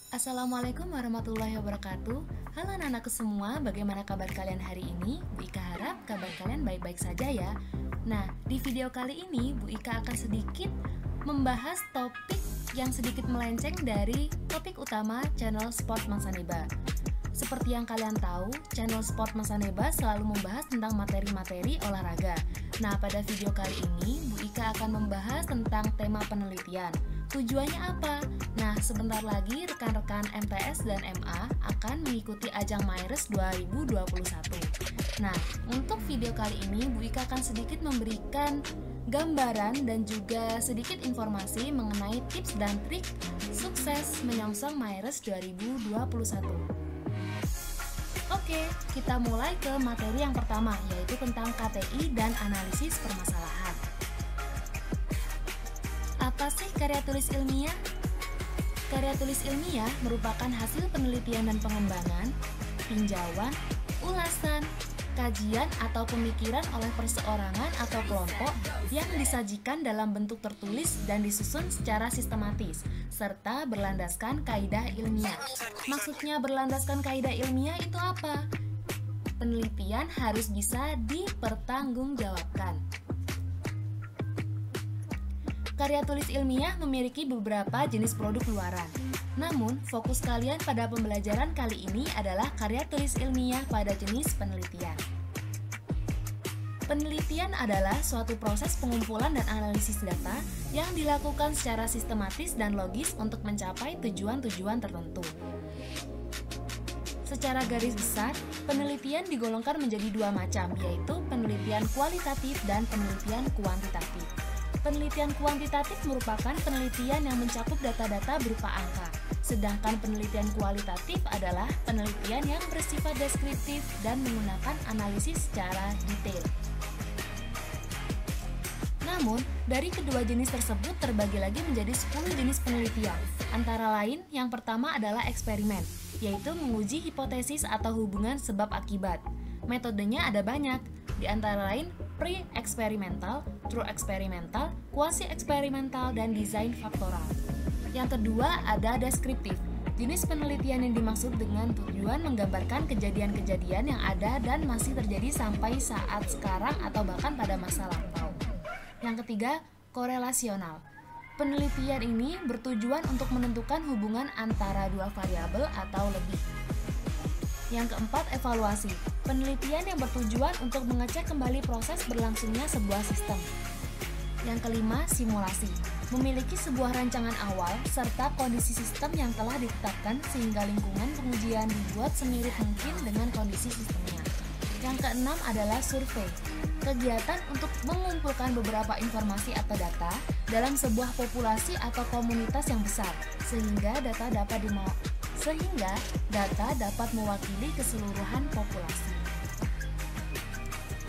Assalamualaikum warahmatullahi wabarakatuh. Halo anak-anakku semua, bagaimana kabar kalian hari ini? Bu Ika harap kabar kalian baik-baik saja ya. Nah, di video kali ini Bu Ika akan sedikit membahas topik yang sedikit melenceng dari topik utama channel Sport Mansaneba. Seperti yang kalian tahu, channel Sport Mansaneba selalu membahas tentang materi-materi olahraga. Nah, pada video kali ini Bu Ika akan membahas tentang tema penelitian. Tujuannya apa? Nah, sebentar lagi rekan-rekan MTS dan MA akan mengikuti ajang MyRes 2021. Nah, untuk video kali ini Bu Ika akan sedikit memberikan gambaran dan juga sedikit informasi mengenai tips dan trik sukses menyongsong MyRes 2021. Oke, kita mulai ke materi yang pertama, yaitu tentang KTI dan analisis permasalahan. Apa sih karya tulis ilmiah? Karya tulis ilmiah merupakan hasil penelitian dan pengembangan, tinjauan, ulasan, kajian atau pemikiran oleh perseorangan atau kelompok yang disajikan dalam bentuk tertulis dan disusun secara sistematis, serta berlandaskan kaidah ilmiah. Maksudnya berlandaskan kaidah ilmiah itu apa? Penelitian harus bisa dipertanggungjawabkan. Karya tulis ilmiah memiliki beberapa jenis produk luaran. Namun, fokus kalian pada pembelajaran kali ini adalah karya tulis ilmiah pada jenis penelitian. Penelitian adalah suatu proses pengumpulan dan analisis data yang dilakukan secara sistematis dan logis untuk mencapai tujuan-tujuan tertentu. Secara garis besar, penelitian digolongkan menjadi dua macam, yaitu penelitian kualitatif dan penelitian kuantitatif. Penelitian kuantitatif merupakan penelitian yang mencakup data-data berupa angka, sedangkan penelitian kualitatif adalah penelitian yang bersifat deskriptif dan menggunakan analisis secara detail. Namun, dari kedua jenis tersebut terbagi lagi menjadi 10 jenis penelitian. Antara lain, yang pertama adalah eksperimen, yaitu menguji hipotesis atau hubungan sebab akibat. Metodenya ada banyak, di antara lain pre-eksperimental, true eksperimental, quasi-eksperimental, dan desain faktoral. Yang kedua ada deskriptif. Jenis penelitian yang dimaksud dengan tujuan menggambarkan kejadian-kejadian yang ada dan masih terjadi sampai saat sekarang atau bahkan pada masa lampau. Yang ketiga, korelasional. Penelitian ini bertujuan untuk menentukan hubungan antara dua variabel atau lebih. Yang keempat, evaluasi. Penelitian yang bertujuan untuk mengecek kembali proses berlangsungnya sebuah sistem. Yang kelima, simulasi. Memiliki sebuah rancangan awal serta kondisi sistem yang telah ditetapkan sehingga lingkungan pengujian dibuat semirip mungkin dengan kondisi sistemnya. Yang keenam adalah survei. Kegiatan untuk mengumpulkan beberapa informasi atau data dalam sebuah populasi atau komunitas yang besar sehingga data dapat mewakili keseluruhan populasi.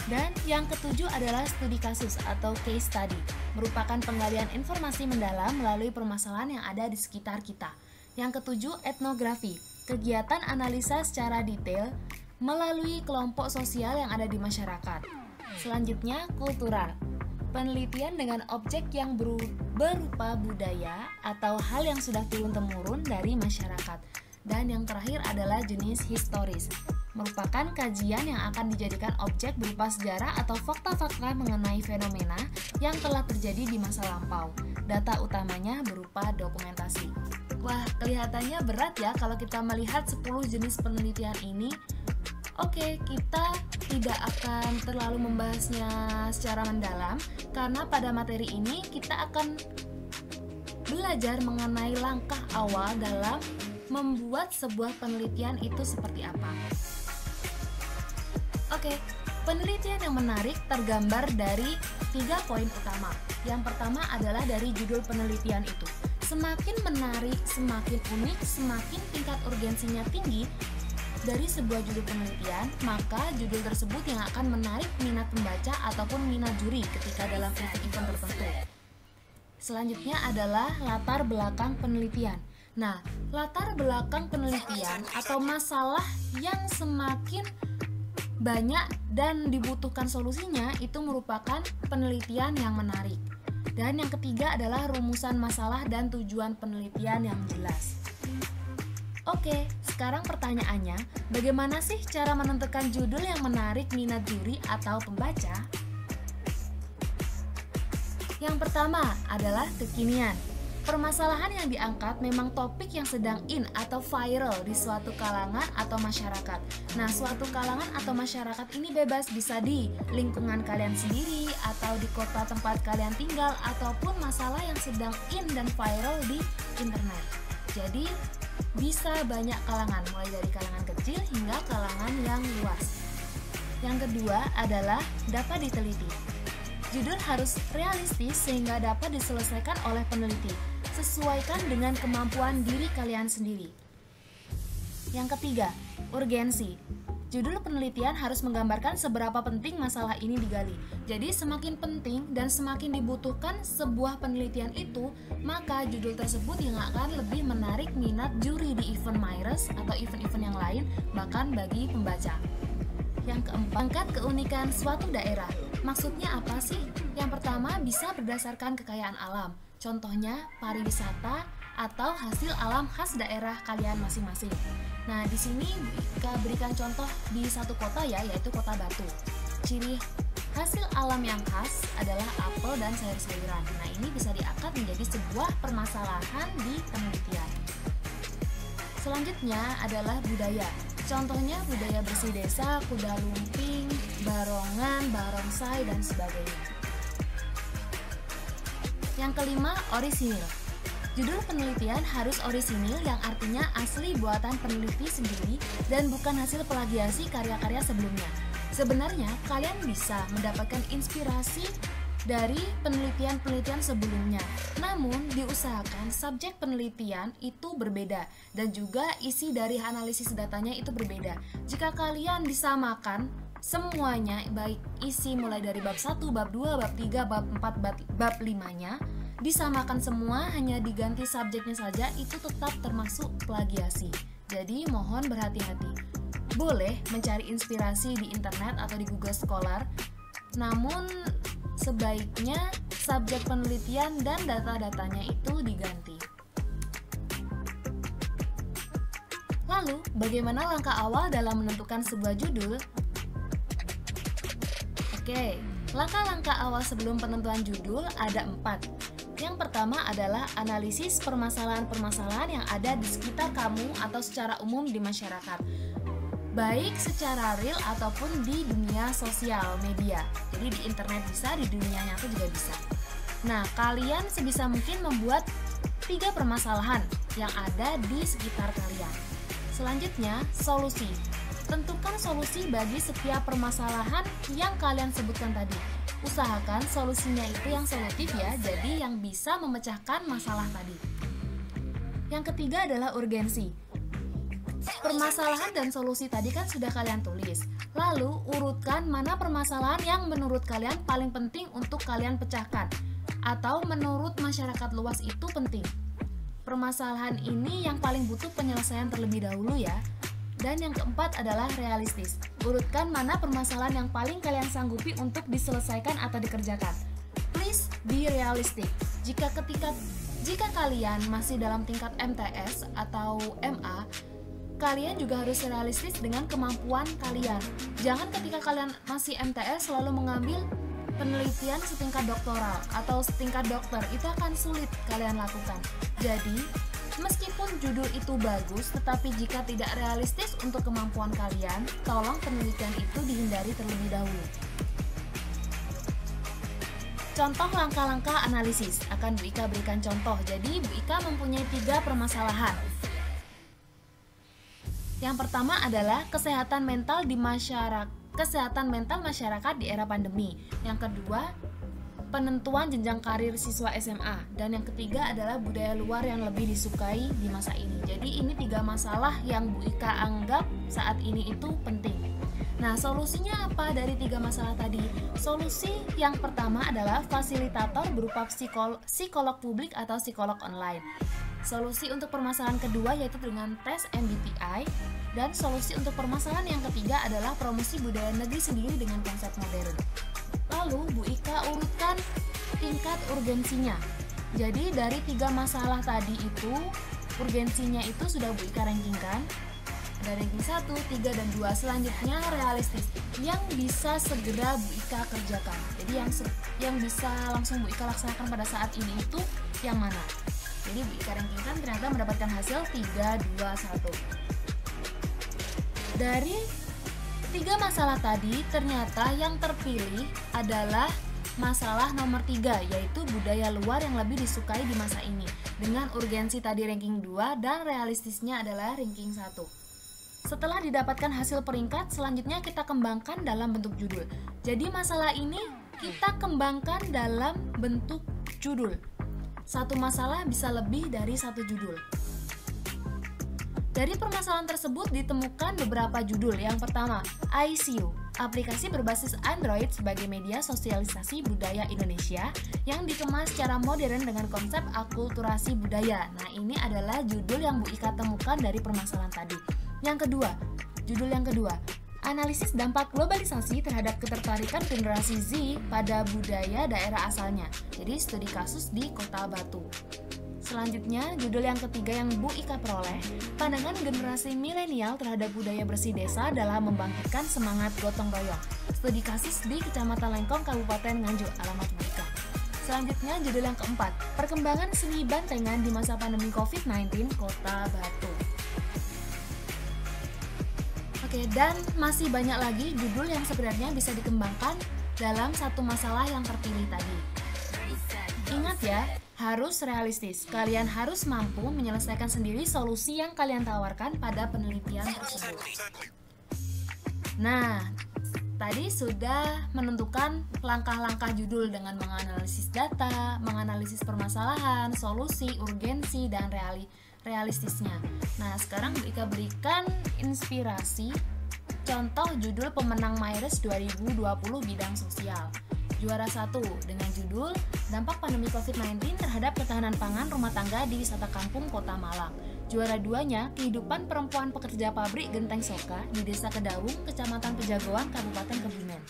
Dan yang ketujuh adalah studi kasus atau case study, merupakan penggalian informasi mendalam melalui permasalahan yang ada di sekitar kita. Yang ketujuh, etnografi, kegiatan analisa secara detail melalui kelompok sosial yang ada di masyarakat. Selanjutnya, kultural, penelitian dengan objek yang berupa budaya atau hal yang sudah turun-temurun dari masyarakat. Dan yang terakhir adalah jenis historis, merupakan kajian yang akan dijadikan objek berupa sejarah atau fakta-fakta mengenai fenomena yang telah terjadi di masa lampau. Data utamanya berupa dokumentasi. Wah, kelihatannya berat ya kalau kita melihat 10 jenis penelitian ini. Oke, kita tidak akan terlalu membahasnya secara mendalam karena pada materi ini kita akan belajar mengenai langkah awal dalam membuat sebuah penelitian itu seperti apa. Oke, penelitian yang menarik tergambar dari 3 poin utama. Yang pertama adalah dari judul penelitian itu. Semakin menarik, semakin unik, semakin tingkat urgensinya tinggi dari sebuah judul penelitian, maka judul tersebut yang akan menarik minat pembaca ataupun minat juri ketika dalam event tertentu. Selanjutnya adalah latar belakang penelitian. Nah, latar belakang penelitian atau masalah yang semakin banyak dan dibutuhkan solusinya itu merupakan penelitian yang menarik. Dan yang ketiga adalah rumusan masalah dan tujuan penelitian yang jelas. Oke, sekarang pertanyaannya, bagaimana sih cara menentukan judul yang menarik minat juri atau pembaca? Yang pertama adalah kekinian. Permasalahan yang diangkat memang topik yang sedang in atau viral di suatu kalangan atau masyarakat. Nah, suatu kalangan atau masyarakat ini bebas, bisa di lingkungan kalian sendiri atau di kota tempat kalian tinggal, ataupun masalah yang sedang in dan viral di internet. Jadi, bisa banyak kalangan, mulai dari kalangan kecil hingga kalangan yang luas. Yang kedua adalah dapat diteliti. Judul harus realistis sehingga dapat diselesaikan oleh peneliti. Sesuaikan dengan kemampuan diri kalian sendiri. Yang ketiga, urgensi. Judul penelitian harus menggambarkan seberapa penting masalah ini digali. Jadi semakin penting dan semakin dibutuhkan sebuah penelitian itu, maka judul tersebut yang akan lebih menarik minat juri di event Myers atau event-event yang lain, bahkan bagi pembaca. Yang keempat, angkat keunikan suatu daerah. Maksudnya apa sih? Yang pertama, bisa berdasarkan kekayaan alam. Contohnya pariwisata atau hasil alam khas daerah kalian masing-masing. Nah, di sini kita berikan contoh di satu kota ya, yaitu Kota Batu. Ciri hasil alam yang khas adalah apel dan sayur-sayuran. Nah, ini bisa diangkat menjadi sebuah permasalahan di penelitian. Selanjutnya adalah budaya. Contohnya budaya bersih desa, kuda lumping, barongan, barongsai, dan sebagainya. Yang kelima, orisinil. Judul penelitian harus orisinil, yang artinya asli buatan peneliti sendiri dan bukan hasil plagiasi karya-karya sebelumnya. Sebenarnya, kalian bisa mendapatkan inspirasi dari penelitian-penelitian sebelumnya. Namun, diusahakan subjek penelitian itu berbeda dan juga isi dari analisis datanya itu berbeda. Jika kalian disamakan semuanya, baik isi mulai dari bab 1, bab 2, bab 3, bab 4, bab 5-nya, disamakan semua, hanya diganti subjeknya saja, itu tetap termasuk plagiasi. Jadi mohon berhati-hati. Boleh mencari inspirasi di internet atau di Google Scholar, namun sebaiknya subjek penelitian dan data-datanya itu diganti. Lalu, bagaimana langkah awal dalam menentukan sebuah judul? Oke, langkah-langkah awal sebelum penentuan judul ada 4. Yang pertama adalah analisis permasalahan-permasalahan yang ada di sekitar kamu atau secara umum di masyarakat, baik secara real ataupun di dunia sosial media. Jadi di internet bisa, di dunia nyata juga bisa. Nah, kalian sebisa mungkin membuat 3 permasalahan yang ada di sekitar kalian. Selanjutnya, solusi. Tentukan solusi bagi setiap permasalahan yang kalian sebutkan tadi. Usahakan solusinya itu yang solutif ya, jadi yang bisa memecahkan masalah tadi. Yang ketiga adalah urgensi. Permasalahan dan solusi tadi kan sudah kalian tulis. Lalu urutkan mana permasalahan yang menurut kalian paling penting untuk kalian pecahkan, atau menurut masyarakat luas itu penting. Permasalahan ini yang paling butuh penyelesaian terlebih dahulu ya. Dan yang keempat adalah realistis. Urutkan mana permasalahan yang paling kalian sanggupi untuk diselesaikan atau dikerjakan. Please be realistic. Jika kalian masih dalam tingkat MTS atau MA, kalian juga harus realistis dengan kemampuan kalian. Jangan ketika kalian masih MTS selalu mengambil penelitian setingkat doktoral atau setingkat dokter, itu akan sulit kalian lakukan. Jadi, meskipun judul itu bagus, tetapi jika tidak realistis untuk kemampuan kalian, tolong penelitian itu dihindari terlebih dahulu. Contoh langkah-langkah analisis akan Bu Ika berikan contoh. Jadi Bu Ika mempunyai 3 permasalahan. Yang pertama adalah kesehatan mental masyarakat di era pandemi. Yang kedua, penentuan jenjang karir siswa SMA, dan yang ketiga adalah budaya luar yang lebih disukai di masa ini. Jadi ini 3 masalah yang Bu Ika anggap saat ini itu penting. Nah, solusinya apa dari 3 masalah tadi? Solusi yang pertama adalah fasilitator berupa psikolog publik atau psikolog online. Solusi untuk permasalahan kedua yaitu dengan tes MBTI, dan solusi untuk permasalahan yang ketiga adalah promosi budaya negeri sendiri dengan konsep modern. Lalu Bu Ika urutkan tingkat urgensinya. Jadi dari 3 masalah tadi itu urgensinya itu sudah Bu Ika rankingkan. Ada ranking 1, 3, dan 2. Selanjutnya realistis, yang bisa segera Bu Ika kerjakan. Jadi yang bisa langsung Bu Ika laksanakan pada saat ini itu yang mana? Jadi Bu Ika rankingkan ternyata mendapatkan hasil 3, 2, 1. Dari 3 masalah tadi, ternyata yang terpilih adalah masalah nomor 3, yaitu budaya luar yang lebih disukai di masa ini. Dengan urgensi tadi ranking 2 dan realistisnya adalah ranking 1. Setelah didapatkan hasil peringkat, selanjutnya kita kembangkan dalam bentuk judul. Jadi masalah ini kita kembangkan dalam bentuk judul. Satu masalah bisa lebih dari satu judul. Dari permasalahan tersebut ditemukan beberapa judul. Yang pertama, ICU, aplikasi berbasis Android sebagai media sosialisasi budaya Indonesia yang dikemas secara modern dengan konsep akulturasi budaya. Nah, ini adalah judul yang Bu Ika temukan dari permasalahan tadi. Yang kedua, judul yang kedua, analisis dampak globalisasi terhadap ketertarikan generasi Z pada budaya daerah asalnya. Jadi studi kasus di Kota Batu. Selanjutnya, judul yang ketiga yang Bu Ika peroleh, pandangan generasi milenial terhadap budaya bersih desa dalam membangkitkan semangat gotong royong. Studi kasus di Kecamatan Lengkong, Kabupaten Nganjuk, alamat Bu Ika. Selanjutnya, judul yang keempat, perkembangan seni bantengan di masa pandemi COVID-19 Kota Batu. Oke, dan masih banyak lagi judul yang sebenarnya bisa dikembangkan dalam satu masalah yang terpilih tadi. Ingat ya, harus realistis. Kalian harus mampu menyelesaikan sendiri solusi yang kalian tawarkan pada penelitian tersebut. Nah, tadi sudah menentukan langkah-langkah judul dengan menganalisis data, menganalisis permasalahan, solusi, urgensi, dan realistisnya. Nah, sekarang Bu Ika berikan inspirasi contoh judul pemenang Maires 2020 bidang sosial. Juara 1 dengan judul Dampak Pandemi COVID-19 terhadap Ketahanan Pangan Rumah Tangga di Wisata Kampung Kota Malang. Juara 2-nya Kehidupan Perempuan Pekerja Pabrik Genteng Soka di Desa Kedawung, Kecamatan Pejagoan, Kabupaten Kebumen.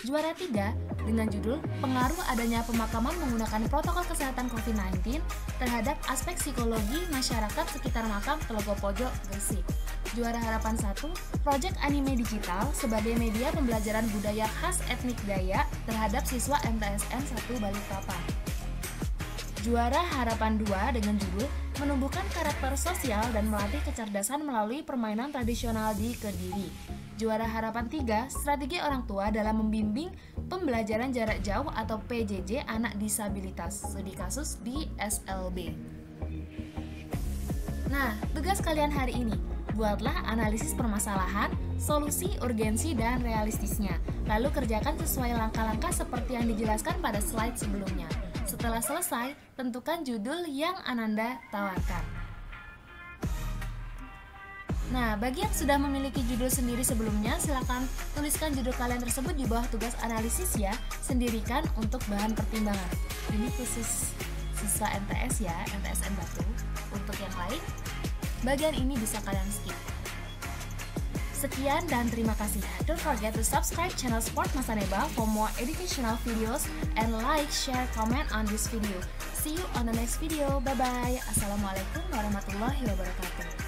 Juara 3 dengan judul Pengaruh Adanya Pemakaman Menggunakan Protokol Kesehatan COVID-19 terhadap Aspek Psikologi Masyarakat Sekitar Makam Telogo Pojok, Gresik. Juara harapan 1, Project Anime Digital sebagai media pembelajaran budaya khas etnik Dayak terhadap siswa MTSN 1 Balikpapan. Juara harapan 2 dengan judul Menumbuhkan Karakter Sosial dan Melatih Kecerdasan Melalui Permainan Tradisional di Kediri. Juara harapan 3, Strategi Orang Tua dalam Membimbing Pembelajaran Jarak Jauh atau PJJ Anak Disabilitas, studi kasus di SLB. Nah, tugas kalian hari ini, buatlah analisis permasalahan, solusi, urgensi, dan realistisnya. Lalu kerjakan sesuai langkah-langkah seperti yang dijelaskan pada slide sebelumnya. Setelah selesai, tentukan judul yang Ananda tawarkan. Nah, bagi yang sudah memiliki judul sendiri sebelumnya, silakan tuliskan judul kalian tersebut di bawah tugas analisis ya, sendirikan untuk bahan pertimbangan. Ini khusus siswa MTS ya, MTSN Batu. Untuk yang lain, bagian ini bisa kalian skip. Sekian dan terima kasih. Don't forget to subscribe channel Sport Masaneba for more educational videos and like, share, comment on this video. See you on the next video. Bye bye. Assalamualaikum warahmatullahi wabarakatuh.